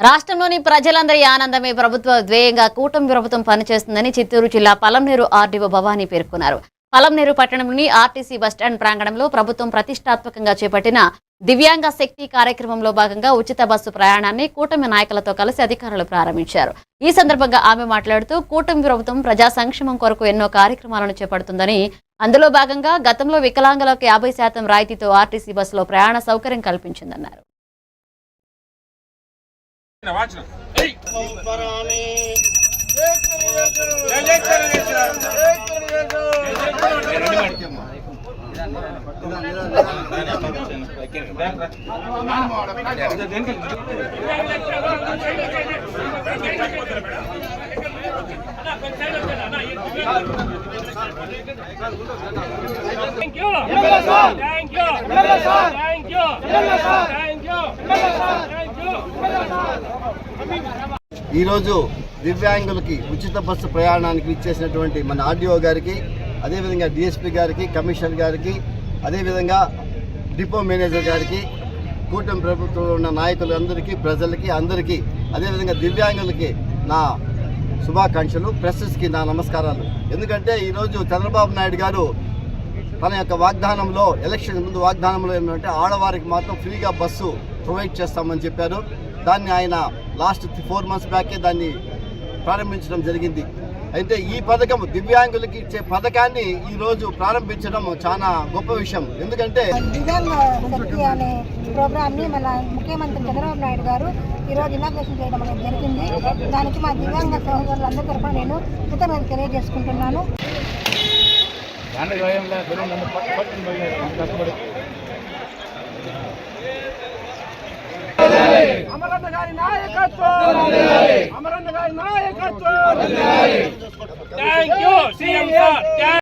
రాష్ట్రంలోని ప్రజలందరి ఆనందమే ప్రభుత్వ ధ్యేయంగా కూటమి ప్రభుత్వం పనిచేస్తుందని చిత్తూరు జిల్లా పలంనేరు ఆర్డీఓ భవానీ పేర్కొన్నారు. పలంనేరు పట్టణంలోని ఆర్టీసీ బస్టాండ్ ప్రాంగణంలో ప్రభుత్వం ప్రతిష్టాత్మకంగా చేపట్టిన దివ్యాంగ శక్తి కార్యక్రమంలో భాగంగా ఉచిత బస్సు ప్రయాణాన్ని కూటమి నాయకులతో కలిసి అధికారులు ప్రారంభించారు. ఈ సందర్భంగా ఆమె మాట్లాడుతూ కూటమి ప్రభుత్వం ప్రజా సంక్షేమం కొరకు ఎన్నో కార్యక్రమాలను చేపడుతుందని, అందులో భాగంగా గతంలో వికలాంగులకు 50% రాయితీతో ఆర్టీసీ బస్సులో ప్రయాణ సౌకర్యం కల్పించిందన్నారు. ఈరోజు దివ్యాంగులకి ఉచిత బస్సు ప్రయాణానికి ఇచ్చేసినటువంటి మన ఆర్డీఓ గారికి, అదేవిధంగా డిఎస్పీ గారికి, కమిషనర్ గారికి, అదేవిధంగా డిపో మేనేజర్ గారికి, కూటమి ప్రభుత్వంలో ఉన్న నాయకులందరికీ, ప్రజలకి అందరికీ, అదేవిధంగా దివ్యాంగులకి నా శుభాకాంక్షలు, ప్రెస్కి నా నమస్కారాలు. ఎందుకంటే ఈరోజు చంద్రబాబు నాయుడు గారు తన యొక్క వాగ్దానంలో, ఎలక్షన్ ముందు వాగ్దానంలో ఏమంటే ఆడవారికి మాత్రం ఫ్రీగా బస్సు ప్రొవైడ్ చేస్తామని చెప్పారు. దాన్ని ఆయన లాస్ట్ 4 months బ్యాకే దాన్ని ప్రారంభించడం జరిగింది. అయితే ఈ పథకం దివ్యాంగులకి ఇచ్చే పథకాన్ని ఈరోజు ప్రారంభించడం చాలా గొప్ప విషయం. ఎందుకంటే దివ్యాంగ శక్తి అనే ప్రోగ్రామ్ని మన ముఖ్యమంత్రి చంద్రబాబు నాయుడు గారు ఈరోజు ఇనాగ్రేషన్ చేయడం అనేది జరిగింది. దానికి మా దివ్యాంగ సహోదరులందరి తరఫున నేను కృతజ్ఞతలు తెలియజేసుకుంటున్నాను. అమరన్న గారి నాయకత్వం, అమరన్న గారి నాయకత్వం. Thank you CM sir.